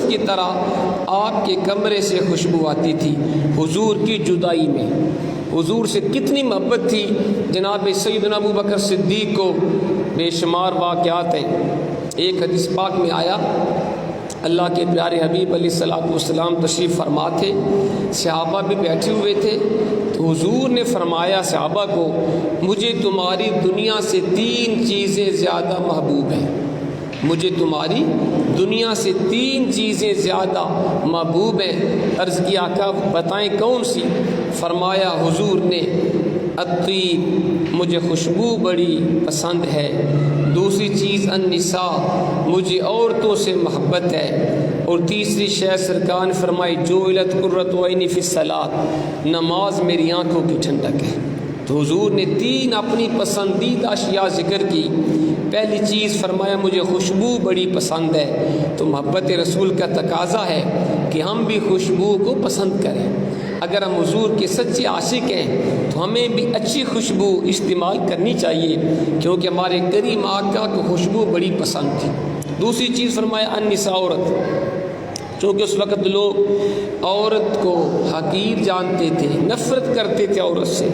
دوست کی طرح آپ کے کمرے سے خوشبو آتی تھی حضور کی جدائی میں۔ حضور سے کتنی محبت تھی جناب سیدنا ابو بکر صدیق کو، بے شمار واقعات ہیں۔ ایک حدیث پاک میں آیا، اللہ کے پیارے حبیب علیہ الصلوۃ والسلام تشریف فرما تھے، صحابہ بھی بیٹھے ہوئے تھے، تو حضور نے فرمایا صحابہ کو، مجھے تمہاری دنیا سے 3 چیزیں زیادہ محبوب ہیں، مجھے تمہاری دنیا سے 3 چیزیں زیادہ محبوب ہیں۔ عرض کیا آقا بتائیں کون سی؟ فرمایا حضور نے، الطیب، مجھے خوشبو بڑی پسند ہے، دوسری چیز النساء، مجھے عورتوں سے محبت ہے، اور تیسری شے سرکار نے فرمائی جعلت قرۃ عینی فی الصلاۃ، نماز میری آنکھوں کی ٹھنڈک ہے۔ تو حضور نے 3 اپنی پسندیدہ اشیاء ذکر کی۔ پہلی چیز فرمایا مجھے خوشبو بڑی پسند ہے، تو محبت رسول کا تقاضا ہے کہ ہم بھی خوشبو کو پسند کریں۔ اگر ہم حضور کے سچے عاشق ہیں تو ہمیں بھی اچھی خوشبو استعمال کرنی چاہیے، کیونکہ ہمارے کریم آقا کو خوشبو بڑی پسند تھی۔ دوسری چیز فرمایا النساء، عورت، چونکہ اس وقت لوگ عورت کو حقیر جانتے تھے، نفرت کرتے تھے عورت سے،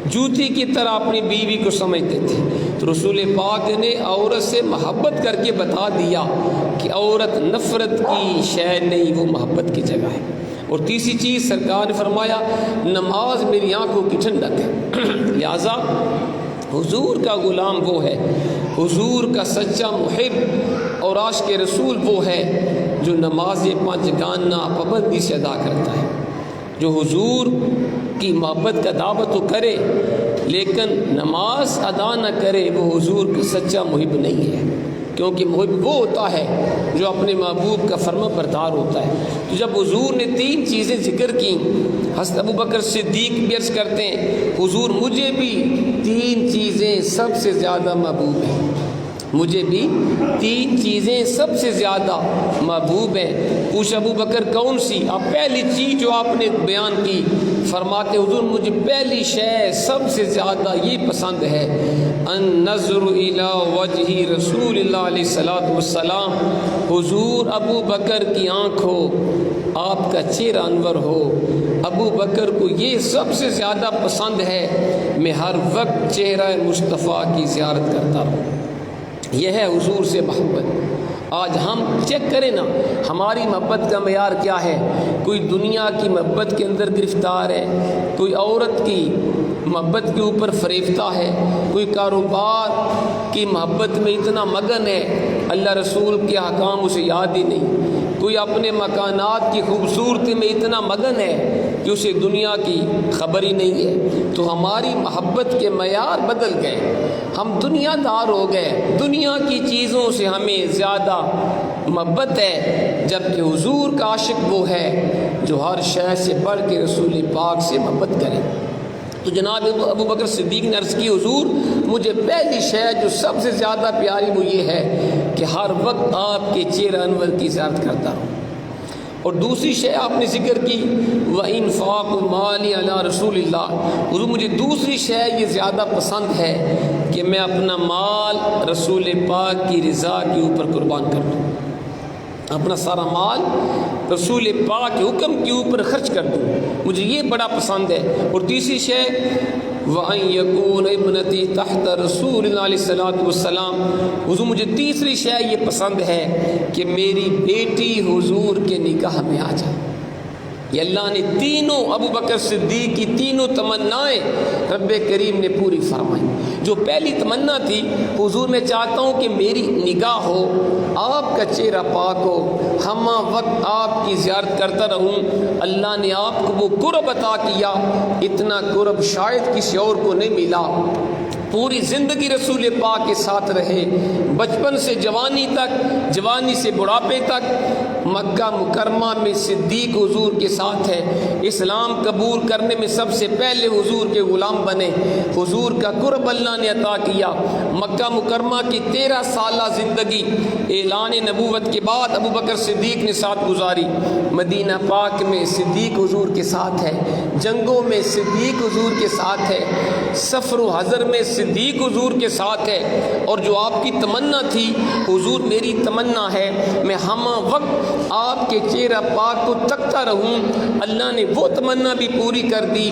جوتی کی طرح اپنی بیوی کو سمجھتے تھے، تو رسول پاک نے عورت سے محبت کر کے بتا دیا کہ عورت نفرت کی شے نہیں، وہ محبت کی جگہ ہے۔ اور تیسری چیز سرکار نے فرمایا نماز میری آنکھوں کی ٹھنڈک ہے۔ لہذا حضور کا غلام وہ ہے، حضور کا سچا محب اور عاشق رسول وہ ہے جو نماز 5 گانا پابندی سے ادا کرتا ہے، جو حضور کی محبت کا دعوت تو کرے لیکن نماز ادا نہ کرے، وہ حضور کا سچا محب نہیں ہے، کیونکہ محب وہ ہوتا ہے جو اپنے محبوب کا فرما بردار ہوتا ہے۔ تو جب حضور نے 3 چیزیں ذکر کی، حضرت ابو بکر صدیق بھی عرض کرتے ہیں حضور مجھے بھی 3 چیزیں سب سے زیادہ محبوب ہیں، مجھے بھی 3 چیزیں سب سے زیادہ محبوب ہیں۔ پوچھا ابو بکر کون سی؟ اب پہلی چیز جو آپ نے بیان کی، فرماتے حضور مجھے پہلی شے سب سے زیادہ یہ پسند ہے، النظر الی وجہ رسول اللہ علیہ الصلوۃ والسلام، حضور ابو بکر کی آنکھ ہو، آپ کا چہرہ انور ہو، ابو بکر کو یہ سب سے زیادہ پسند ہے، میں ہر وقت چہرہ مصطفیٰ کی زیارت کرتا رہوں۔ یہ ہے حضور سے محبت۔ آج ہم چیک کریں نا ہماری محبت کا معیار کیا ہے؟ کوئی دنیا کی محبت کے اندر گرفتار ہے، کوئی عورت کی محبت کے اوپر فریفتہ ہے، کوئی کاروبار کی محبت میں اتنا مگن ہے اللہ رسول کے احکام اسے یاد ہی نہیں، کوئی اپنے مکانات کی خوبصورتی میں اتنا مگن ہے کہ اسے دنیا کی خبر ہی نہیں ہے۔ تو ہماری محبت کے معیار بدل گئے، ہم دنیا دار ہو گئے، دنیا کی چیزوں سے ہمیں زیادہ محبت ہے، جبکہ حضور کا عاشق وہ ہے جو ہر شے سے بڑھ کے رسول پاک سے محبت کرے۔ تو جناب ابو بکر صدیق نے عرض کی حضور مجھے پہلی شے جو سب سے زیادہ پیاری وہ یہ ہے کہ ہر وقت آپ کے چہرہ انور کی زیارت کرتا ہوں، اور دوسری شے آپ نے ذکر کی وَإِنفَاقُ مَالِي عَلَىٰ رسول اللہ، حضور مجھے دوسری شے یہ زیادہ پسند ہے کہ میں اپنا مال رسول پاک کی رضا کے اوپر قربان کر دوں، اپنا سارا مال رسول پاک کے حکم کے اوپر خرچ کر دوں، مجھے یہ بڑا پسند ہے۔ اور تیسری شے وَأَن يَكُونَ ابْنَتِي تَحْتَ رسول اللہ علیہ الصلوۃ والسلام، حضور مجھے تیسری شے یہ پسند ہے کہ میری بیٹی حضور کے نکاح میں آ جائے۔ یہ اللہ نے تینوں ابو بکر صدیق کی تینوں تمنائیں رب کریم نے پوری فرمائی۔ جو پہلی تمنا تھی حضور میں چاہتا ہوں کہ میری نگاہ ہو، آپ کا چہرہ پاک ہو، ہم وقت آپ کی زیارت کرتا رہوں، اللہ نے آپ کو وہ قرب عطا کیا، اتنا قرب شاید کسی اور کو نہیں ملا۔ پوری زندگی رسول پاک کے ساتھ رہے، بچپن سے جوانی تک، جوانی سے بڑھاپے تک، مکہ مکرمہ میں صدیق حضور کے ساتھ ہے، اسلام قبول کرنے میں سب سے پہلے حضور کے غلام بنے، حضور کا قرب اللہ نے عطا کیا۔ مکہ مکرمہ کی 13 سالہ زندگی اعلان نبوت کے بعد ابو بکر صدیق نے ساتھ گزاری، مدینہ پاک میں صدیق حضور کے ساتھ ہے، جنگوں میں صدیق حضور کے ساتھ ہے، سفر و حضر میں صدیق صدیق حضور کے ساتھ ہے، اور جو آپ کی تمنا تھی حضور میری تمنا ہے میں ہمہ وقت آپ کے چہرہ پاک کو تکتا رہوں، اللہ نے وہ تمنا بھی پوری کر دی۔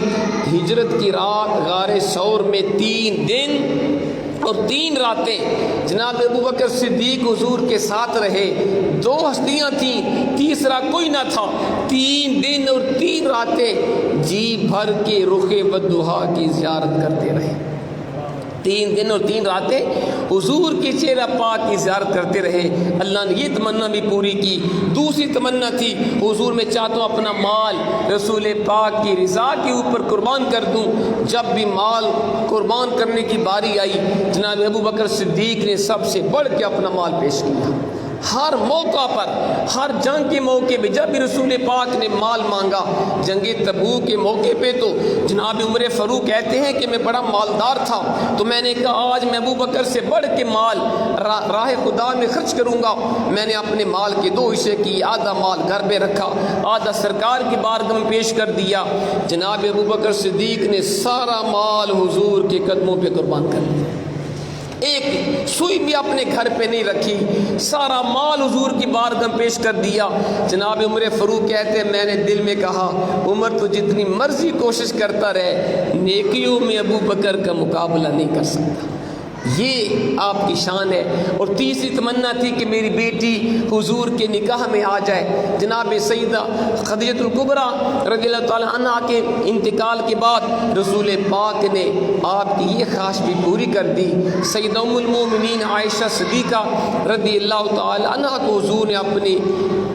ہجرت کی رات غار ثور میں 3 دن اور 3 راتیں جناب ابوبکر صدیق حضور کے ساتھ رہے۔ 2 ہستیاں تھیں، تیسرا کوئی نہ تھا۔ 3 دن اور 3 راتیں جی بھر کے رخ ودھا کی زیارت کرتے رہے۔ 3 دن اور 3 راتیں حضور کے چہرہ پاک کی زیارت کرتے رہے۔ اللہ نے یہ تمنا بھی پوری کی۔ دوسری تمنا تھی حضور میں چاہتا ہوں اپنا مال رسول پاک کی رضا کے اوپر قربان کر دوں۔ جب بھی مال قربان کرنے کی باری آئی جناب ابوبکر صدیق نے سب سے بڑھ کے اپنا مال پیش کیا۔ ہر موقع پر، ہر جنگ کے موقع پہ جب بھی رسول پاک نے مال مانگا، جنگ تبوک کے موقع پہ تو جناب عمر فاروق کہتے ہیں کہ میں بڑا مالدار تھا، تو میں نے کہا آج میں ابوبکر سے بڑھ کے مال راہ خدا میں خرچ کروں گا۔ میں نے اپنے مال کے 2 حصے کیے، آدھا مال گھر پہ رکھا، آدھا سرکار کی بارگاہ میں پیش کر دیا۔ جناب ابوبکر صدیق نے سارا مال حضور کے قدموں پہ قربان کر دیا، ایک سوئی بھی اپنے گھر پہ نہیں رکھی، سارا مال حضور کی بارگاہ میں پیش کر دیا۔ جناب عمر فاروق کہتے ہیں میں نے دل میں کہا عمر تو جتنی مرضی کوشش کرتا رہے، نیکیوں میں ابوبکر کا مقابلہ نہیں کر سکتا۔ یہ آپ کی شان ہے۔ اور تیسری تمنا تھی کہ میری بیٹی حضور کے نکاح میں آ جائے۔ جناب سیدہ خدیجہ الکبریٰ رضی اللہ تعالیٰ عنہا کے انتقال کے بعد رسول پاک نے آپ کی یہ خواہش بھی پوری کر دی۔ سیدہ ام المومنین عائشہ صدیقہ رضی اللہ تعالیٰ عنہا کو حضور نے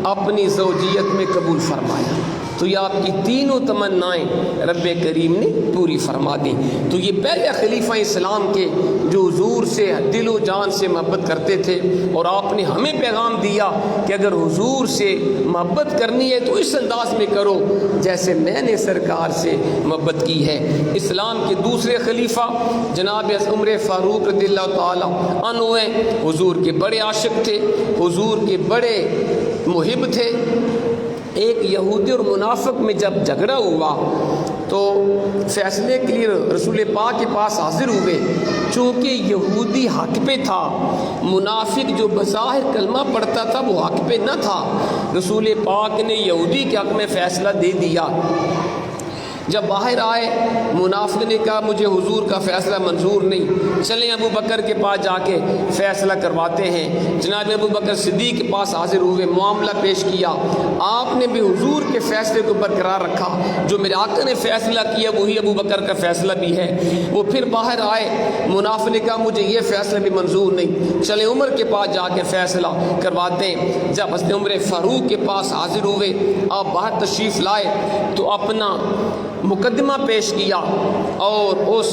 اپنی زوجیت میں قبول فرمایا۔ تو یہ آپ کی تینوں تمنائیں رب کریم نے پوری فرما دی۔ تو یہ پہلے خلیفہ اسلام کے جو حضور سے دل و جان سے محبت کرتے تھے، اور آپ نے ہمیں پیغام دیا کہ اگر حضور سے محبت کرنی ہے تو اس انداز میں کرو جیسے میں نے سرکار سے محبت کی ہے۔ اسلام کے دوسرے خلیفہ جناب عمر فاروق رضی اللہ تعالیٰ عنہ ہیں، حضور کے بڑے عاشق تھے، حضور کے بڑے محب تھے۔ ایک یہودی اور منافق میں جب جھگڑا ہوا تو فیصلے کے لیے رسول پاک کے پاس حاضر ہوئے۔ چونکہ یہودی حق پہ تھا، منافق جو بظاہر کلمہ پڑھتا تھا وہ حق پہ نہ تھا، رسول پاک نے یہودی کے حق میں فیصلہ دے دیا۔ جب باہر آئے منافق نے کہا مجھے حضور کا فیصلہ منظور نہیں، چلیں ابو بکر کے پاس جا کے فیصلہ کرواتے ہیں۔ جناب ابو بکر صدیق کے پاس حاضر ہوئے، معاملہ پیش کیا، آپ نے بھی حضور کے فیصلے کو برقرار رکھا، جو میرے آقا نے فیصلہ کیا وہی ابو بکر کا فیصلہ بھی ہے۔ وہ پھر باہر آئے، منافق نے کہا مجھے یہ فیصلہ بھی منظور نہیں، چلیں عمر کے پاس جا کے فیصلہ کرواتے ہیں۔ جب حضرت عمر فاروق کے پاس حاضر ہوئے، آپ باہر تشریف لائے تو اپنا مقدمہ پیش کیا، اور اس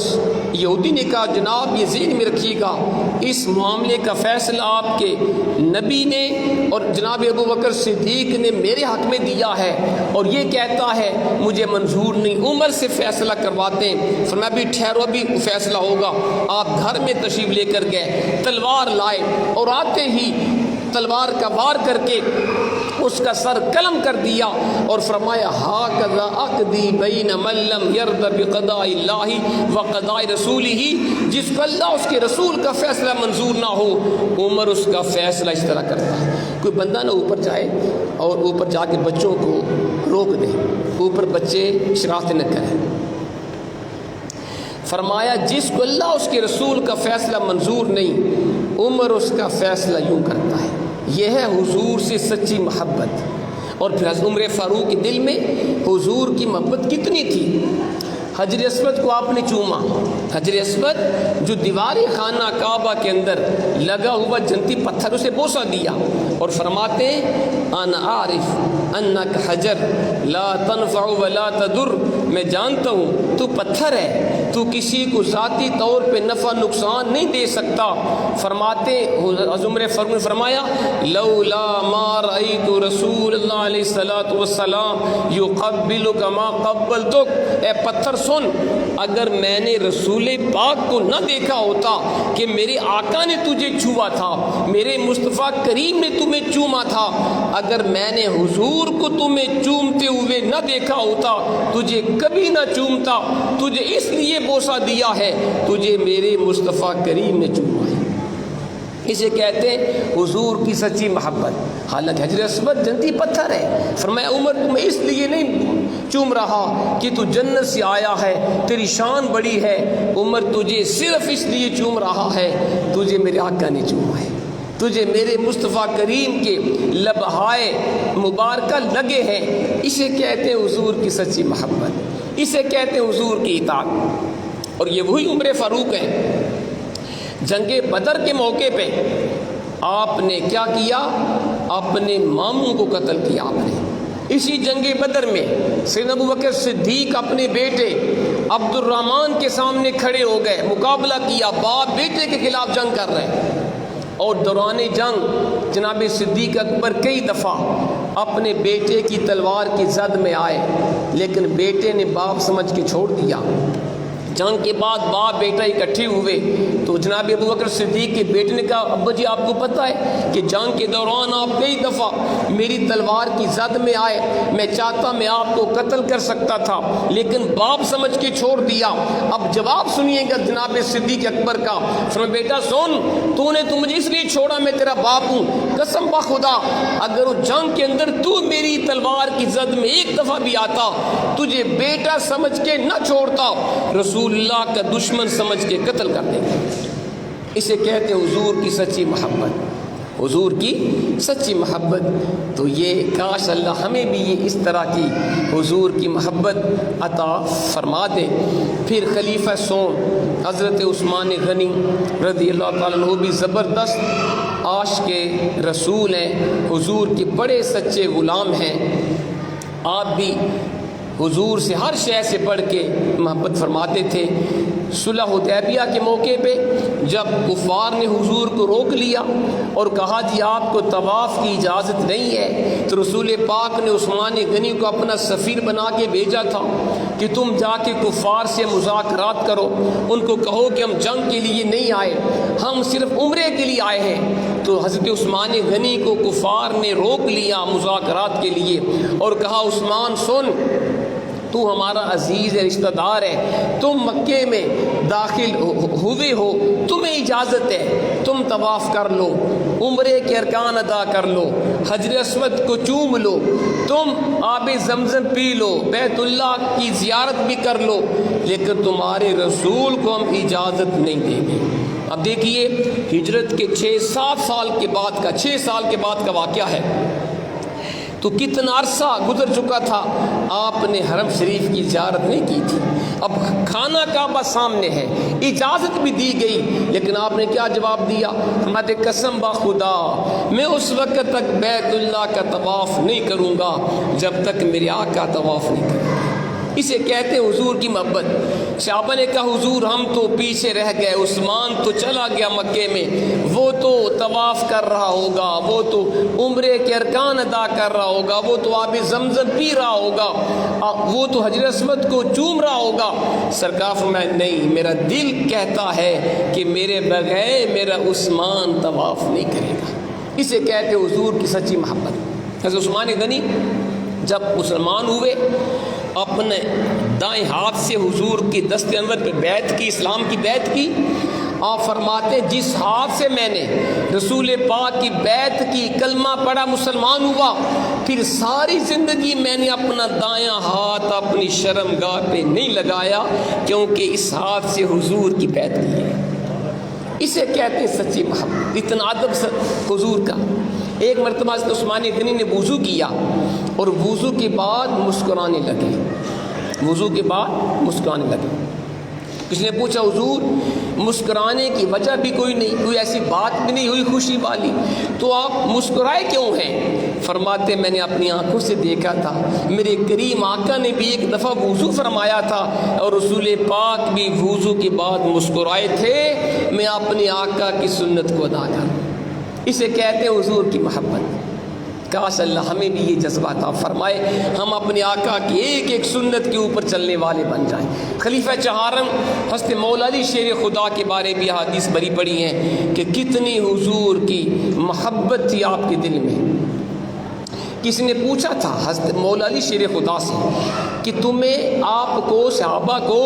یہودی نے کہا جناب یہ ذہن میں رکھیے گا اس معاملے کا فیصلہ آپ کے نبی نے اور جناب ابو بکر صدیق نے میرے حق میں دیا ہے، اور یہ کہتا ہے مجھے منظور نہیں، عمر سے فیصلہ کرواتے ہیں۔ فرمایا بھی ٹھہرو، ابھی فیصلہ ہوگا۔ آپ گھر میں تشریف لے کر گئے، تلوار لائے، اور آتے ہی تلوار کا وار کر کے اس کا سر قلم کر دیا اور فرمایا ہاکذا اقضی بین من لم یرض بقضاء اللہ وقضاء رسولہ، جس کو اللہ اس کے رسول کا فیصلہ منظور نہ ہو عمر اس کا فیصلہ اس طرح کرتا ہے۔ کوئی بندہ نہ اوپر جائے اور اوپر جا کے بچوں کو روک دے، اوپر بچے شرارتیں نہ کریں۔ فرمایا جس کو اللہ اس کے رسول کا فیصلہ منظور نہیں عمر اس کا فیصلہ یوں کرتا ہے۔ یہ ہے حضور سے سچی محبت۔ اور پھر حضرت عمر فاروق کے دل میں حضور کی محبت کتنی تھی۔ حجر اسود کو آپ نے چوما، حجر اسود جو دیوار خانہ کعبہ کے اندر لگا ہوا جنتی پتھر، اسے بوسہ دیا اور فرماتے انا عارف انک حجر لا تنفع ولا تضر، میں جانتا ہوں تو پتھر ہے، تو کسی کو ذاتی طور پہ نفع نقصان نہیں دے سکتا۔ فرماتے حضرت عمر فاروق نے فرمایا لولا ما رأیت رسول اللہ علیہ الصلوۃ والسلام یقبلک ما قبلتک، اے پتھر سن، اگر میں نے رسول پاک کو نہ دیکھا ہوتا کہ میرے آقا نے تجھے چھوا تھا، میرے مصطفیٰ کریم نے تمہیں چوما تھا، اگر میں نے حضور کو تمہیں چومتے ہوئے نہ دیکھا ہوتا تجھے کبھی نہ چومتا، تجھے اس لیے بوسہ دیا ہے تجھے میرے مصطفیٰ کریم نے چوما ہے۔ اسے کہتے ہیں حضور کی سچی محبت۔ حالانکہ حجر اسود جنتی پتھر ہے، فرمایا عمر تمہیں اس لیے نہیں چوم رہا کہ تو جنت سے آیا ہے، تیری شان بڑی ہے، عمر تجھے صرف اس لیے چوم رہا ہے تجھے میرے آقا نے چوما ہے، تجھے میرے مصطفیٰ کریم کے لبہائے مبارکہ لگے ہیں۔ اسے کہتے ہیں حضور کی سچی محبت، اسے کہتے ہیں حضور کی اطاعت۔ اور یہ وہی عمر فاروق ہیں، جنگ بدر کے موقع پہ آپ نے کیا کیا؟ اپنے ماموں کو قتل کیا آپ نے۔ اسی جنگ بدر میں سیدنا ابو بکر صدیق اپنے بیٹے عبد الرحمن کے سامنے کھڑے ہو گئے، مقابلہ کیا، باپ بیٹے کے خلاف جنگ کر رہے ہیں۔ اور دوران جنگ جناب صدیق اکبر کئی دفعہ اپنے بیٹے کی تلوار کی زد میں آئے، لیکن بیٹے نے باپ سمجھ کے چھوڑ دیا۔ جنگ کے بعد باپ بیٹا اکٹھے ہوئے تو جناب ابو بکر صدیق کے بیٹے نے کہا ابا جی آپ کو پتہ ہے کہ جنگ کے دوران آپ کئی دفعہ میری تلوار کی زد میں آئے، میں چاہتا میں آپ کو قتل کر سکتا تھا لیکن باپ سمجھ کے چھوڑ دیا۔ اب جواب سنیے گا جناب صدیق اکبر کا، فرمایا بیٹا سن، تو نے تو مجھے اس لیے چھوڑا، میں تیرا باپ ہوں، قسم بخدا اگر اس جنگ کے اندر تو میری تلوار کی زد میں ایک دفعہ بھی آتا تجھے بیٹا سمجھ کے نہ چھوڑتا، رسول اللہ کا دشمن سمجھ کے قتل کر دیں گے۔ اسے کہتے ہیں حضور کی سچی محبت، حضور کی سچی محبت۔ تو یہ کاش اللہ ہمیں بھی یہ اس طرح کی حضور کی محبت عطا فرما دے۔ پھر خلیفہ سوم حضرت عثمان غنی رضی اللہ تعالیٰ عنہ بھی زبردست عاشق رسول ہیں، حضور کے بڑے سچے غلام ہیں۔ آپ بھی حضور سے ہر شے سے بڑھ کے محبت فرماتے تھے۔ صلح حدیبیہ کے موقع پہ جب کفار نے حضور کو روک لیا اور کہا جی آپ کو طواف کی اجازت نہیں ہے، تو رسول پاک نے عثمان غنی کو اپنا سفیر بنا کے بھیجا تھا کہ تم جا کے کفار سے مذاکرات کرو، ان کو کہو کہ ہم جنگ کے لیے نہیں آئے، ہم صرف عمرے کے لیے آئے ہیں۔ تو حضرت عثمان غنی کو کفار نے روک لیا مذاکرات کے لیے اور کہا عثمان سن، تو ہمارا عزیز رشتہ دار ہے، تم مکے میں داخل ہوئے ہو، تمہیں اجازت ہے، تم طواف کر لو، عمرے کے ارکان ادا کر لو، حجر اسود کو چوم لو، تم آب زمزم پی لو، بیت اللہ کی زیارت بھی کر لو، لیکن تمہارے رسول کو ہم اجازت نہیں دیں گے۔ اب دیکھیے ہجرت کے 6 سال کے بعد کا واقعہ ہے، تو کتنا عرصہ گزر چکا تھا، آپ نے حرم شریف کی زیارت نہیں کی تھی۔ اب خانہ کعبہ سامنے ہے، اجازت بھی دی گئی، لیکن آپ نے کیا جواب دیا؟ فرماتے قسم بخدا میں اس وقت تک بیت اللہ کا طواف نہیں کروں گا جب تک میرے آقا طواف نہیں کریں گے۔ اسے کہتے ہیں حضور کی محبت۔ صحابہ نے کہا حضور ہم تو پیچھے رہ گئے، عثمان تو چلا گیا مکے میں، وہ تو طواف کر رہا ہوگا، وہ تو عمرے کے ارکان ادا کر رہا ہوگا، وہ تو آب زمزم پی رہا ہوگا، وہ تو حجر اسود کو چوم رہا ہوگا۔ سرکار فرمایا نہیں، میرا دل کہتا ہے کہ میرے بغیر میرا عثمان طواف نہیں کرے گا۔ اسے کہتے ہیں حضور کی سچی محبت۔ حضرت عثمان غنی جب مسلمان ہوئے، اپنے دائیں ہاتھ سے حضور کی دست انور پہ بیعت کی، اسلام کی بیعت کی۔ آپ فرماتے جس ہاتھ سے میں نے رسول پاک کی بیعت کی، کلمہ پڑھا، مسلمان ہوا، پھر ساری زندگی میں نے اپنا دایاں ہاتھ اپنی شرمگاہ پہ نہیں لگایا، کیونکہ اس ہاتھ سے حضور کی بیعت کی ہے۔ اسے کہتے ہیں سچی محبت، اتنا ادب حضور کا۔ ایک مرتبہ عثمان غنی نے وضو کیا اور وضو کے بعد مسکرانے لگے، وضو کے بعد مسکرانے لگے۔ کسی نے پوچھا حضور مسکرانے کی وجہ بھی کوئی نہیں، کوئی ایسی بات بھی نہیں ہوئی خوشی والی، تو آپ مسکرائے کیوں ہیں؟ فرماتے میں نے اپنی آنکھوں سے دیکھا تھا، میرے کریم آقا نے بھی ایک دفعہ وضو فرمایا تھا اور رسول پاک بھی وضو کے بعد مسکرائے تھے، میں اپنے آقا کی سنت کو ادا کروں۔ اسے کہتے ہیں حضور کی محبت۔ کاش اللہ ہمیں بھی یہ جذبہ عطا فرمائے، ہم اپنے آقا کی ایک ایک سنت کے اوپر چلنے والے بن جائیں۔ خلیفہ چہارم حضرت مولا علی شیر خدا کے بارے بھی حدیث بری پڑی ہیں کہ کتنی حضور کی محبت تھی آپ کے دل میں، کسی نے پوچھا تھا حضرت مولا علی شیر خدا سے کہ تمہیں آپ کو صحابہ کو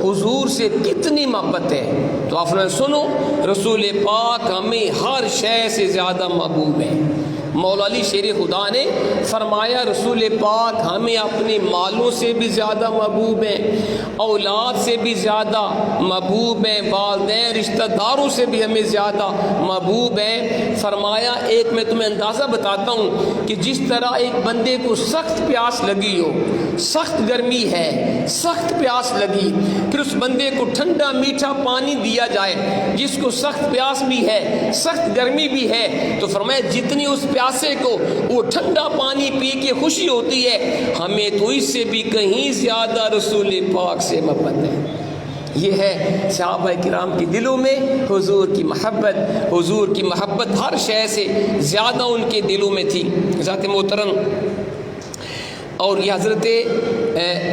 حضور سے کتنی محبت ہے؟ تو آپ نے سنو، رسول پاک ہمیں ہر شے سے زیادہ محبوب ہے۔ مولا علی شیر خدا نے فرمایا رسول پاک ہمیں اپنے مالوں سے بھی زیادہ محبوب ہیں، اولاد سے بھی زیادہ محبوب ہیں، والدین رشتہ داروں سے بھی ہمیں زیادہ محبوب ہیں۔ فرمایا ایک میں تمہیں اندازہ بتاتا ہوں کہ جس طرح ایک بندے کو سخت پیاس لگی ہو، سخت گرمی ہے، سخت پیاس لگی، پھر اس بندے کو ٹھنڈا میٹھا پانی دیا جائے، جس کو سخت پیاس بھی ہے، سخت گرمی بھی ہے، تو فرمایا جتنی اس پیاسے کو وہ ٹھنڈا پانی پی کے خوشی ہوتی ہے، ہمیں تو اس سے بھی کہیں زیادہ رسول پاک سے محبت ہے۔ یہ ہے صحابہ کرام کے دلوں میں حضور کی محبت، حضور کی محبت ہر شے سے زیادہ ان کے دلوں میں تھی۔ ذات محترم، اور یہ حضرت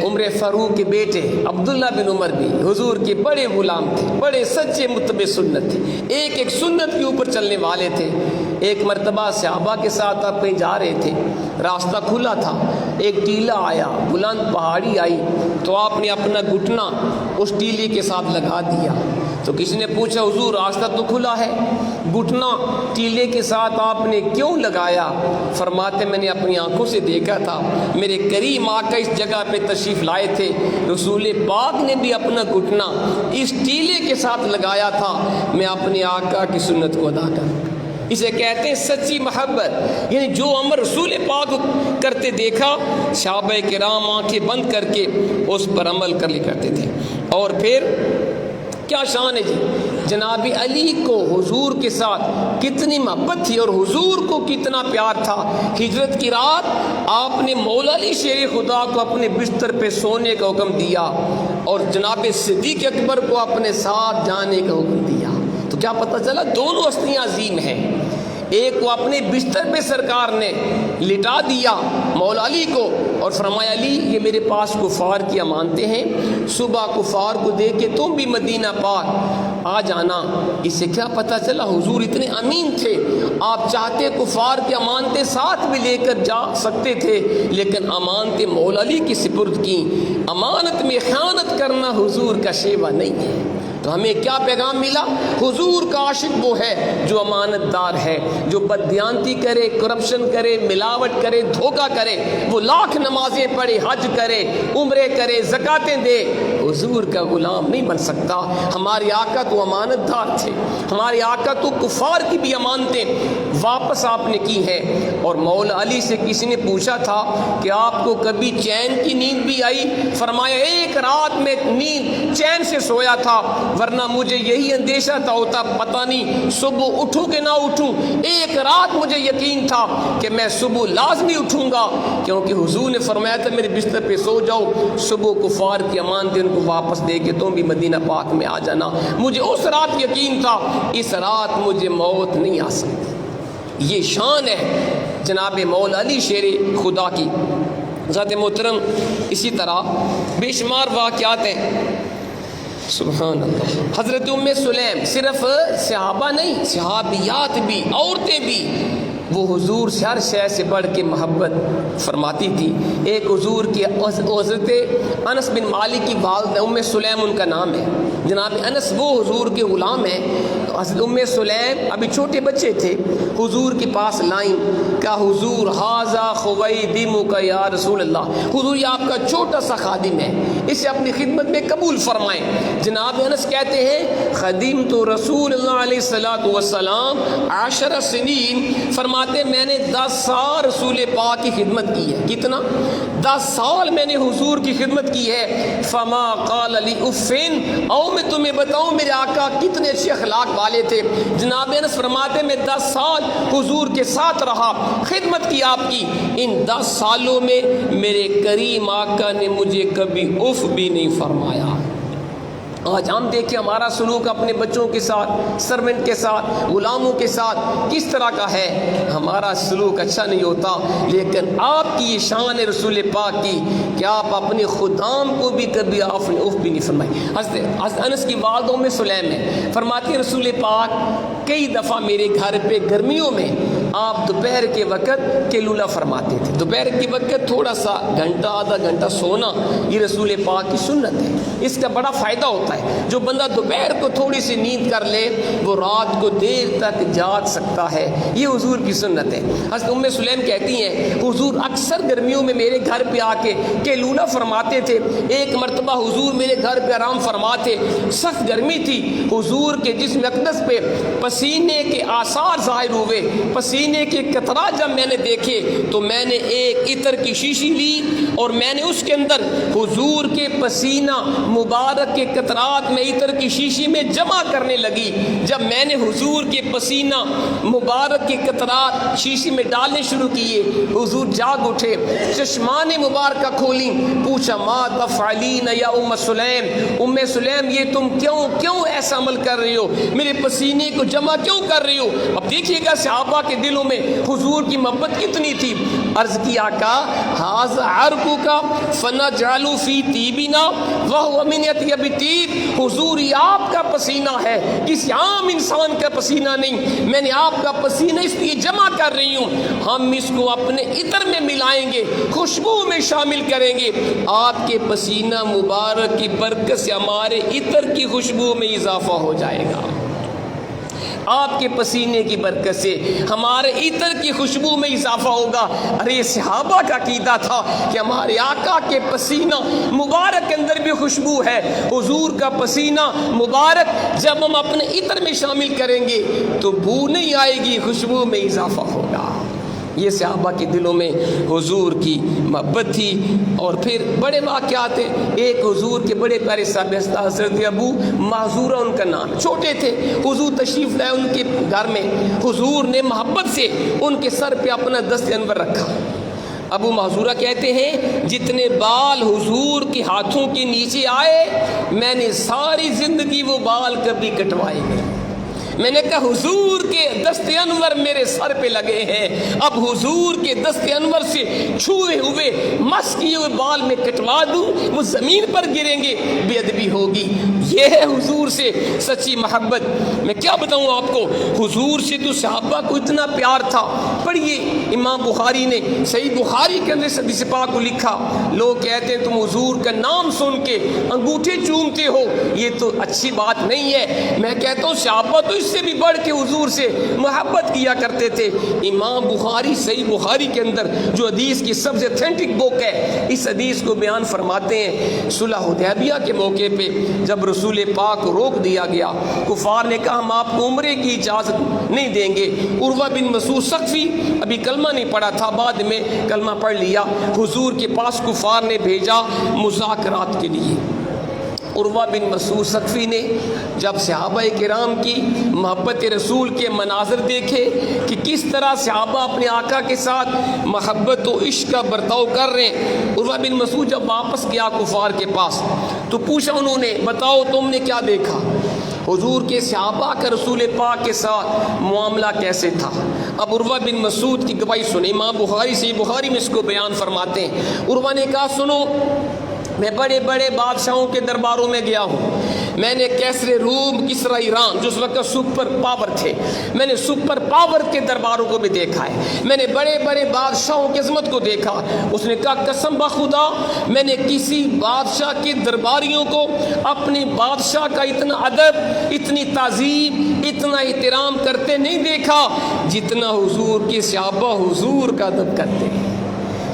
عمر فاروق کے بیٹے عبداللہ بن عمر بھی حضور کے بڑے غلام تھے، بڑے سچے متبع سنت تھے، ایک ایک سنت کے اوپر چلنے والے تھے۔ ایک مرتبہ صحابہ کے ساتھ آپ کہیں جا رہے تھے، راستہ کھلا تھا، ایک ٹیلا آیا، بلند پہاڑی آئی، تو آپ نے اپنا گھٹنا اس ٹیلے کے ساتھ لگا دیا۔ تو کسی نے پوچھا حضور راستہ تو کھلا ہے، گھٹنا ٹیلے کے ساتھ آپ نے کیوں لگایا؟ فرماتے میں نے اپنی آنکھوں سے دیکھا تھا، میرے کریم آقا اس جگہ پہ تشریف لائے تھے، رسول پاک نے بھی اپنا گھٹنا اس ٹیلے کے ساتھ لگایا تھا، میں اپنے آقا کی سنت کو ادا کروں۔ اسے کہتے ہیں سچی محبت، یعنی جو عمل رسول پاک کرتے دیکھا، صحابہ کرام آنکھیں بند کر کے اس پر عمل کر لیا کرتے تھے۔ اور پھر کیا شان ہے جی، جناب علی کو حضور کے ساتھ کتنی محبت تھی اور حضور کو کتنا پیار تھا۔ ہجرت کی رات آپ نے مولا علی شیر خدا کو اپنے بستر پہ سونے کا حکم دیا اور جناب صدیق اکبر کو اپنے ساتھ جانے کا حکم دیا۔ تو کیا پتہ چلا دونوں ہستیاں عظیم ہیں۔ ایک کو اپنے بستر پہ سرکار نے لٹا دیا مولا علی کو اور فرمایا علی یہ میرے پاس کفار کی امانتیں ہیں، صبح کفار کو دے کے تم بھی مدینہ پاک آ جانا۔ اس سے کیا پتہ چلا حضور اتنے امین تھے، آپ چاہتے کفار کی امانتیں ساتھ بھی لے کر جا سکتے تھے، لیکن امانتیں مولا علی کی سپرد کی۔ امانت میں خیانت کرنا حضور کا شیوہ نہیں ہے۔ تو ہمیں کیا پیغام ملا؟ حضور کا عاشق وہ ہے جو امانت دار ہے، جو بددیانتی کرے، کرپشن کرے، ملاوٹ کرے، دھوکہ کرے، وہ لاکھ نمازیں پڑھے، حج کرے، عمرے کرے، زکاتیں دے، حضور کا غلام نہیں بن سکتا۔ ہمارے آقا تو امانت دار تھے، ہمارے آقا تو کفار کی بھی امانتیں واپس آپ نے کی ہیں۔ اور مولا علی سے کسی نے پوچھا تھا کہ آپ کو کبھی چین کی نیند بھی آئی؟ فرمایا ایک رات میں نیند چین سے سویا تھا، ورنہ مجھے یہی اندیشہ تھا ہوتا پتہ نہیں صبح اٹھوں کہ نہ اٹھوں۔ ایک رات مجھے یقین تھا کہ میں صبح لازمی اٹھوں گا، کیونکہ حضور نے فرمایا تھا میرے بستر پہ سو جاؤ، صبح کفار کی امانتیں ان کو واپس دے کے تم بھی مدینہ پاک میں آ جانا۔ مجھے اس رات یقین تھا اس رات مجھے موت نہیں آ سکتی۔ یہ شان ہے جناب مولا علی شیر خدا کی۔ ذات محترم، اسی طرح بے شمار واقعات ہیں، سبحان اللہ۔ حضرت ام سلیم صرف صحابہ نہیں، صحابیات بھی، عورتیں بھی وہ حضور سے ہر شے سے بڑھ کے محبت فرماتی تھی۔ ایک حضور کی حضرت انس بن مالک کی والدہ ام سلیم ان کا نام ہے، جناب انس وہ حضور کے غلام ہیں۔ حضرت ام سلیم ابھی چھوٹے بچے تھے، حضور کے پاس لائیں، کہا حضور ھذا خویدمک یا رسول اللہ، حضور یہ آپ کا چھوٹا سا خادم ہے، اسے اپنی خدمت میں قبول فرمائیں۔ جناب انس کہتے ہیں خدمت رسول اللہ علیہ الصلوۃ والسلام 10 سنین، فرماتے میں نے 10 سال رسول پاک کی خدمت کی ہے۔ کتنا؟ 10 سال میں نے حضور کی خدمت کی ہے۔ فما قال لی افن، او میں تمہیں بتاؤں میرے آقا کتنے اچھے اخلاق والے تھے۔ جناب انس فرماتے میں 10 سال حضور کے ساتھ رہا، خدمت کی آپ کی، ان 10 سالوں میں میرے کریم آقا نے مجھے کبھی اف بھی نہیں فرمایا۔ آج ہم دیکھیں ہمارا سلوک اپنے بچوں کے ساتھ، سرونٹ کے ساتھ، غلاموں کے ساتھ کس طرح کا ہے۔ ہمارا سلوک اچھا نہیں ہوتا، لیکن آپ کی یہ شان ہے رسول پاک کی کہ آپ اپنے خدام کو بھی کبھی آپ نے اف بھی نہیں فرمائی۔ حضرت انس کی والدہ ام سلیم ہے، فرماتی رسول پاک کئی دفعہ میرے گھر پہ گرمیوں میں آپ دوپہر کے وقت قیلولہ فرماتے تھے. دوپہر کے وقت تھوڑا سا گھنٹہ آدھا گھنٹہ سونا یہ رسول پاک کی سنت ہے. اس کا بڑا فائدہ ہوتا ہے. جو بندہ دوپہر کو تھوڑی سی نیند کر لے وہ رات کو دیر تک جاگ سکتا ہے. یہ حضور کی سنت ہے. حضرت ام سلیم کہتی ہیں حضور اکثر گرمیوں میں میرے گھر پہ آ کے قیلولہ فرماتے تھے. ایک مرتبہ حضور میرے گھر پہ آرام فرماتے. سخت گرمی تھی. حضور کے جسم اقدس پہ پسینے کے آثار ظاہر ہوئے. پسینے کے قطرات جب میں نے دیکھے تو میں نے ایک عطر کی شیشی لی اور میں نے اس کے اندر حضور کے پسینہ مبارک کے قطرات میں عطر کی شیشی میں جمع کرنے لگی. جب میں نے حضور کے پسینہ مبارک کے قطرات شیشی میں ڈالنے شروع کیے حضور جاگ اٹھے. چشمان مبارکہ کھولی. پوچھا ما تفعلین یا ام سلیم، ام سلیم یہ تم کیوں ایسا عمل کر رہی ہو؟ میرے پسینے کو جمع کیوں کر رہی ہو؟ اب دیکھیے گا صحابہ کے دلوں میں حضور کی محبت کتنی تھی. عرض کی آقا ھذا عرقک فنجعل فی طیبنا وهو من یطیب الطیب. حضور یہ آپ کا پسینہ ہے، کسی عام انسان کا پسینہ نہیں. میں نے آپ کا پسینہ اس لیے جمع کر رہی ہوں، ہم اس کو اپنے عطر میں ملائیں گے، خوشبو میں شامل کریں گے. آپ کے پسینہ مبارک کی برکت سے ہمارے عطر کی خوشبو میں اضافہ ہو جائے گا. آپ کے پسینے کی برکت سے ہمارے عطر کی خوشبو میں اضافہ ہوگا. ارے صحابہ کا عقیدہ تھا کہ ہمارے آقا کے پسینہ مبارک کے اندر بھی خوشبو ہے. حضور کا پسینہ مبارک جب ہم اپنے عطر میں شامل کریں گے تو بو نہیں آئے گی، خوشبو میں اضافہ ہوگا. یہ صحابہ کے دلوں میں حضور کی محبت تھی. اور پھر بڑے واقعات ہیں. ایک حضور کے بڑے پیارے صحابی حضرت ابو محذورہ ان کا نام، چھوٹے تھے. حضور تشریف لائے ان کے گھر میں. حضور نے محبت سے ان کے سر پہ اپنا دست انور رکھا. ابو محذورہ کہتے ہیں جتنے بال حضور کے ہاتھوں کے نیچے آئے میں نے ساری زندگی وہ بال کبھی کٹوائے نہیں. میں نے کہا حضور کے دست انور میرے سر پہ لگے ہیں، اب حضور کے دست انور سے چھوئے ہوئے مس کیے ہوئے بال میں کٹوا دوں وہ زمین پر گریں گے، بے ادبی ہوگی. یہ ہے حضور سے سچی محبت. میں کیا بتاؤں آپ کو، حضور سے تو صحابہ کو اتنا پیار تھا. پڑھیے امام بخاری نے صحیح بخاری کے اندر اس حدیث پاک کو لکھا. لوگ کہتے ہیں تم حضور کا نام سن کے انگوٹھے چومتے ہو، یہ تو اچھی بات نہیں ہے. میں کہتا ہوں صحابہ تو سے بھی بڑھ کے حضور سے محبت کیا کرتے تھے. امام بخاری صحیح بخاری کے اندر جو حدیث کی سب سے اتھینٹک بک ہے اس حدیث کو بیان فرماتے ہیں. صلح حدیبیہ کے موقع پہ جب رسول پاک کو روک دیا گیا، کفار نے کہا ہم آپ کو عمرے کی اجازت نہیں دیں گے. عروہ بن مسعود ثقفی ابھی کلمہ نہیں پڑھا تھا، بعد میں کلمہ پڑھ لیا. حضور کے پاس کفار نے بھیجا مذاکرات کے لیے. عروہ بن مسعود ثقفی نے جب صحابہ کرام کی محبت رسول کے مناظر دیکھے کہ کس طرح صحابہ اپنے آقا کے ساتھ محبت و عشق کا برتاؤ کر رہے ہیں، عروہ بن مسعود جب واپس گیا کفار کے پاس تو پوچھا انہوں نے بتاؤ تم نے کیا دیکھا، حضور کے صحابہ کا رسول پاک کے ساتھ معاملہ کیسے تھا. اب عروہ بن مسعود کی گواہی سنیں. امام بخاری سے بخاری میں اس کو بیان فرماتے ہیں. عروہ نے کہا سنو میں بڑے بڑے بادشاہوں کے درباروں میں گیا ہوں. میں نے کیسر روم کسرا ایران جو اس وقت سپر پاور تھے، میں نے سپر پاور کے درباروں کو بھی دیکھا ہے. میں نے بڑے بڑے بادشاہوں کی عظمت کو دیکھا. اس نے کہا قسم بخدا میں نے کسی بادشاہ کے درباریوں کو اپنے بادشاہ کا اتنا ادب، اتنی تعظیم، اتنا احترام کرتے نہیں دیکھا جتنا حضور کے صحابہ حضور کا ادب کرتے ہیں.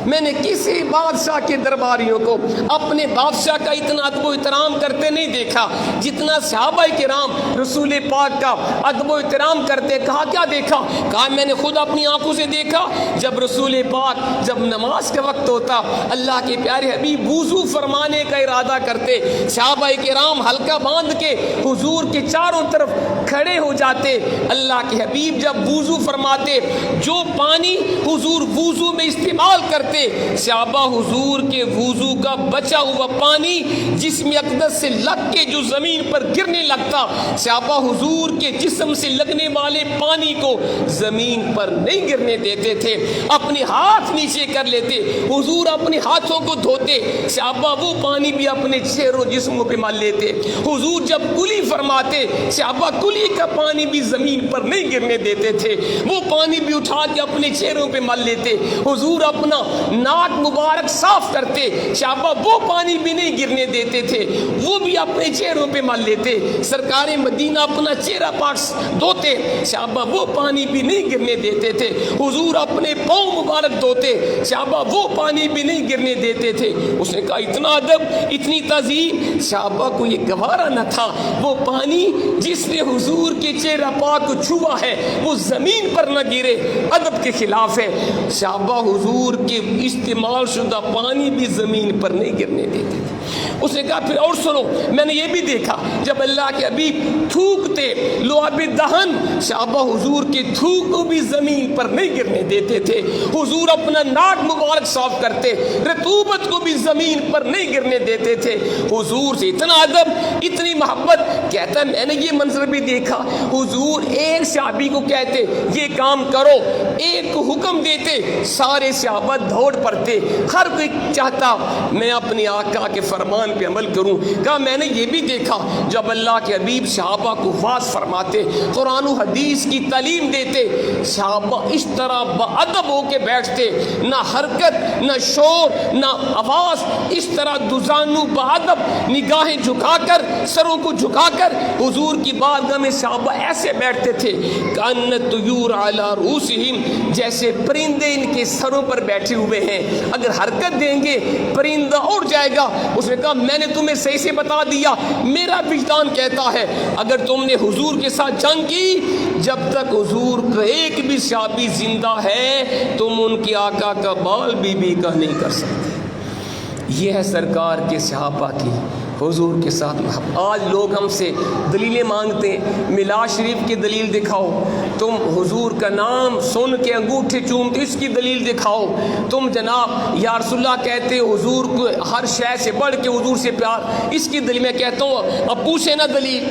میں نے کسی بادشاہ کے درباریوں کو اپنے بادشاہ کا اتنا ادب و احترام کرتے نہیں دیکھا جتنا صحابہ کرام رسول پاک کا ادب و احترام کرتے. کہا کیا دیکھا؟ کہا میں نے خود اپنی آنکھوں سے دیکھا جب رسول پاک جب نماز کا وقت ہوتا اللہ کے پیارے حبیب وضو فرمانے کا ارادہ کرتے، صحابہ کرام حلقہ باندھ کے حضور کے چاروں طرف کھڑے ہو جاتے. اللہ کے حبیب جب وضو فرماتے جو پانی حضور وضو میں استعمال کرتے کرتے صحابہ حضور کے وضو کا بچا ہوا پانی جسم اقدس سے لگ کے جو زمین پر گرنے لگتا، صحابہ حضور کے جسم سے لگنے والے پانی کو زمین پر نہیں گرنے دیتے تھے، اپنے ہاتھ نیچے کر لیتے، حضور اپنے ہاتھوں کو دھوتے، صحابہ وہ پانی بھی اپنے چہروں جسموں پہ مل لیتے، حضور جب کلی فرماتے صحابہ کلی کا پانی بھی زمین پر نہیں گرنے دیتے تھے، وہ پانی بھی اٹھا کے اپنے چہروں پہ مل لیتے، حضور اپنا ناک مبارک صاف کرتے، صحابہ وہ پانی بھی نہیں گرنے دیتے تھے، وہ بھی اپنے چہروں پہ مل لیتے، سرکار مدینہ اپنا چہرہ پاک دھوتے، صحابہ وہ پانی بھی نہیں گرنے دیتے تھے، حضور اپنے پاؤں مبارک دھوتے، صحابہ وہ پانی بھی نہیں گرنے دیتے تھے۔ اس نے کہا اتنا ادب، اتنی تعظیم، صحابہ کو یہ گوارا نہ تھا وہ پانی جس نے حضور کے چہرہ پاک کو چھوا ہے وہ زمین پر نہ گرے، ادب کے خلاف ہے۔ صحابہ حضور کے استعمال شدہ پانی بھی زمین پر نہیں گرنے دیتے تھے۔ اس نے کہا پھر اور سنو، میں نے یہ بھی دیکھا جب اللہ کے حبیب تھوکتے لعاب دہن، صحابہ حضور کے تھوک کو بھی زمین پر نہیں گرنے دیتے تھے، حضور اپنا ناک مبارک صاف کرتے، رطوبت کو بھی زمین پر نہیں گرنے دیتے تھے، حضور سے اتنا ادب، اتنی محبت۔ کہتا ہے میں نے یہ منظر بھی دیکھا، حضور ایک صحابی کو کہتے یہ کام کرو، ایک کو حکم دیتے، سارے صحابہ دوڑ پڑتے، ہر کوئی چاہتا میں اپنے آقا کے فرمان پہ عمل کروں۔ کہا میں نے یہ بھی دیکھا جب اللہ کے حبیب صحابہ کو واعظ فرماتے، قرآن و حدیث کی تعلیم دیتے، صحابہ اس طرح باادب ہو کے بیٹھتے، نہ حرکت نہ شور نہ آواز، اس طرح دوزانو باادب نگاہیں جھکا کر، سروں کو جھکا کر حضور کی بارگاہ میں صحابہ ایسے بیٹھتے تھے کأن الطیور علی رؤوسہم، جیسے پرندے ان کے سروں پر بیٹھے ہوئے ہیں، اگر حرکت دیں گے پرندہ اڑ جائے گا۔ اس نے کہا میں نے تمہیں صحیح سے بتا دیا، میرا وجدان کہتا ہے اگر تم نے حضور کے ساتھ جنگ کی، جب تک حضور کا ایک بھی صحابی زندہ ہے تم ان کے آقا کا بال بھی کا نہیں کر سکتے۔ یہ ہے سرکار کے صحابہ کی حضور کے ساتھ محبت۔ آج لوگ ہم سے دلیلیں مانگتے ہیں، میلاد شریف کی دلیل دکھاؤ، تم حضور کا نام سن کے انگوٹھے چومتے اس کی دلیل دکھاؤ، تم جناب یا رسول اللہ کہتے حضور کو ہر شے سے بڑھ کے حضور سے پیار، اس کی دلیل میں کہتا ہوں اب پوچھے نہ دلیل،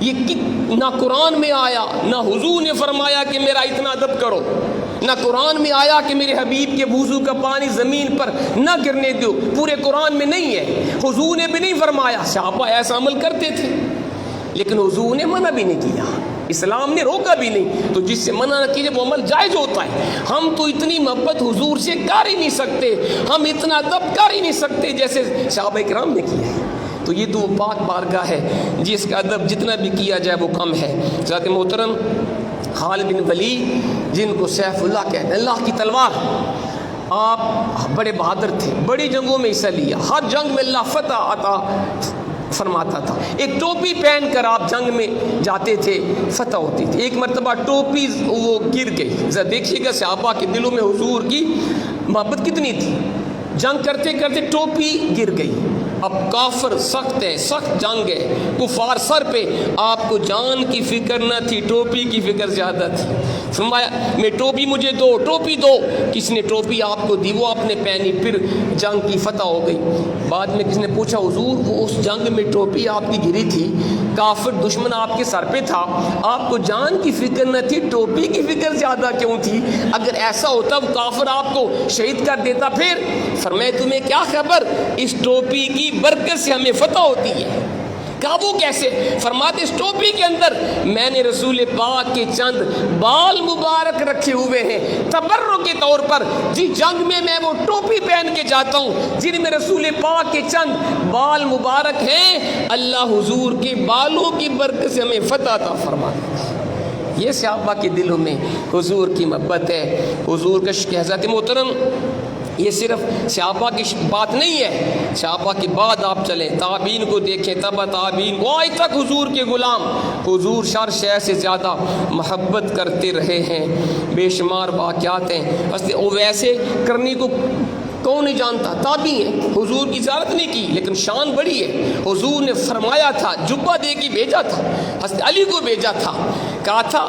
یہ نہ قرآن میں آیا نہ حضور نے فرمایا کہ میرا اتنا ادب کرو، نہ قرآن میں آیا کہ میرے حبیب کے وضو کا پانی زمین پر نہ گرنے دو، پورے قرآن میں نہیں ہے، حضور نے بھی نہیں فرمایا، صحابہ ایسا عمل کرتے تھے لیکن حضور نے منع بھی نہیں کیا، اسلام نے روکا بھی نہیں، تو جس سے منع نہ کیجیے وہ عمل جائز ہوتا ہے۔ ہم تو اتنی محبت حضور سے کر ہی نہیں سکتے، ہم اتنا ادب کر ہی نہیں سکتے جیسے صحابہ کرام نے کیا ہے، تو یہ تو پاک بارگاہ ہے جس کا ادب جتنا بھی کیا جائے وہ کم ہے۔ حضرت محترم خالد بن ولید جن کو سیف اللہ کہتے ہیں، اللہ کی تلوار، آپ بڑے بہادر تھے، بڑی جنگوں میں حصہ لیا، ہر جنگ میں اللہ فتح عطا فرماتا تھا، ایک ٹوپی پہن کر آپ جنگ میں جاتے تھے فتح ہوتی تھی، ایک مرتبہ ٹوپی وہ گر گئی، ذرا دیکھیے گا صحابہ کے دلوں میں حضور کی محبت کتنی تھی، جنگ کرتے کرتے ٹوپی گر گئی، اب کافر سخت ہے، سخت جنگ ہے، کفار سر پہ، آپ کو جان کی فکر نہ تھی، ٹوپی کی فکر زیادہ تھی، فرمایا میں ٹوپی مجھے دو، ٹوپی دو، کس نے ٹوپی آپ کو دی، وہ آپ نے پہنی، پھر جنگ کی فتح ہو گئی۔ بعد میں کس نے پوچھا حضور وہ اس جنگ میں ٹوپی آپ کی گری تھی، کافر دشمن آپ کے سر پہ تھا، آپ کو جان کی فکر نہ تھی، ٹوپی کی فکر زیادہ کیوں تھی، اگر ایسا ہوتا وہ کافر آپ کو شہید کر دیتا، پھر فرمایا تمہیں کیا خبر، اس ٹوپی کی برکت سے ہمیں فتح ہوتی ہے۔ کہا وہ کیسے، فرماتے اس ٹوپی کے اندر میں نے رسول پاک کے چند بال مبارک رکھے ہوئے ہیں تبرک کے طور پر، جی جنگ میں میں وہ ٹوپی پہن کے جاتا ہوں جن میں رسول پاک کے چند بال مبارک ہیں، اللہ حضور کے بالوں کی برکت سے ہمیں فتح عطا فرماتا ہے۔ یہ صحابہ کے دلوں میں حضور کی محبت ہے، حضور کا عشق ہے۔ حضرت محترم یہ صرف صحابہ کی بات نہیں ہے، صحابہ کے بعد آپ چلیں تابعین کو دیکھیں، تبع تابعین کو، آج تک حضور کے غلام حضور شر شے سے زیادہ محبت کرتے رہے ہیں، بے شمار واقعات ہیں، ویسے کرنی کو کون نہیں جانتا، تابعی ہیں، حضور کی زیارت نہیں کی لیکن شان بڑی ہے، حضور نے فرمایا تھا، جبہ دے کے بھیجا تھا، حضرت علی کو بھیجا تھا، کہا تھا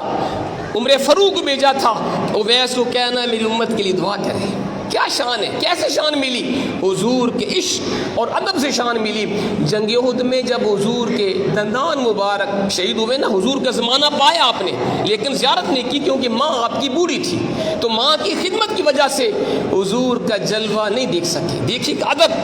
عمر فاروق کو بھیجا تھا، اویس کو کہنا میری امت کے لیے دعا کرے، کیا شان ہے, کیسے شان ملی؟ حضور کے عشق اور ادب سے شان ملی. جنگ احد میں جب حضور کے دندان مبارک شہید ہوئے نا, حضور کا زمانہ پایا آپ نے, لیکن زیارت نہیں کی کیونکہ ماں آپ کی بوڑھی تھی, تو ماں کی خدمت کی وجہ سے حضور کا جلوہ نہیں دیکھ سکے. دیکھیے کہ ادب.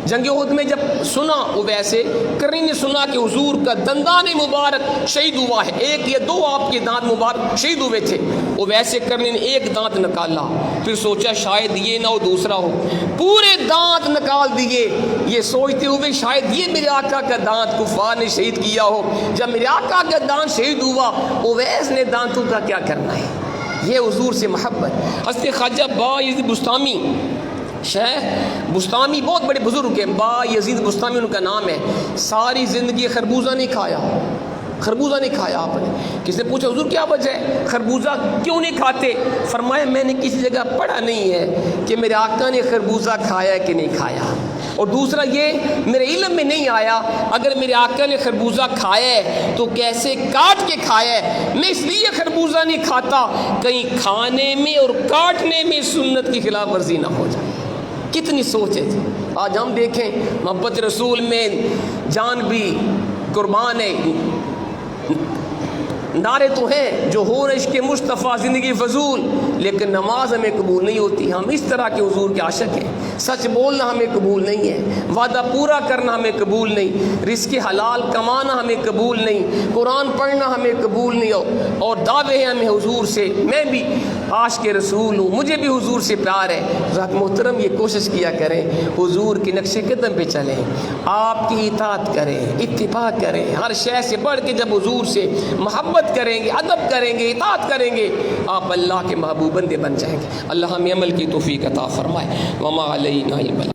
جنگ احد میں جب سنا ویسے کرنی نے سنا کہ حضور کا دندان مبارک شہید ہوا ہے, ایک یا دو آپ کے دانت مبارک شہید ہوئے تھے, وہ ویسے کرنی نے ایک دانت نکالا, پھر سوچا شاید یہ نہ ہو دوسرا ہو, پورے دانت نکال دیے, یہ سوچتے ہوئے شاید یہ میرے آقا کا دانت کفار نے شہید کیا ہو. جب میرے آقا کا دانت شہید ہوا, اویس نے دانتوں کا کیا کرنا ہے؟ یہ حضور سے محبت. حضرت خواجہ بایزید بستامی, شیخ بستامی بہت بڑے بزرگ ہیں, بایزید بستامی ان کا نام ہے. ساری زندگی خربوزہ نہیں کھایا, خربوزہ نہیں کھایا آپ نے. کسی نے پوچھا حضور کیا وجہ ہے, خربوزہ کیوں نہیں کھاتے؟ فرمایا میں نے کسی جگہ پڑھا نہیں ہے کہ میرے آقا نے خربوزہ کھایا کہ نہیں کھایا, اور دوسرا یہ میرے علم میں نہیں آیا اگر میرے آقا نے خربوزہ کھایا ہے تو کیسے کاٹ کے کھایا ہے. میں اس لیے خربوزہ نہیں کھاتا کہیں کھانے میں اور کاٹنے میں سنت کی خلاف ورزی نہ ہو جائے. کتنی سوچ ہے جی. آج ہم دیکھیں محبت رسول میں جان بھی قربان ہے, نعرے تو ہیں جو ہو عشق مصطفیٰ زندگی فضول, لیکن نماز ہمیں قبول نہیں ہوتی. ہم اس طرح کے حضور کے عاشق ہیں. سچ بولنا ہمیں قبول نہیں ہے, وعدہ پورا کرنا ہمیں قبول نہیں, رزق حلال کمانا ہمیں قبول نہیں, قرآن پڑھنا ہمیں قبول نہیں ہو, اور دعوے ہیں ہمیں حضور سے. میں بھی عاشق رسول ہوں, مجھے بھی حضور سے پیار ہے. ذات محترم یہ کوشش کیا کریں حضور کے نقش قدم پہ چلیں, آپ کی اطاعت کریں, اتباع کریں. ہر شے سے بڑھ کے جب حضور سے محبت کریں گے, ادب کریں گے, اطاعت کریں گے, آپ اللہ کے محبوب بندے بن جائیں گے. اللہ ہمیں عمل کی توفیق عطا فرمائے. وما علینا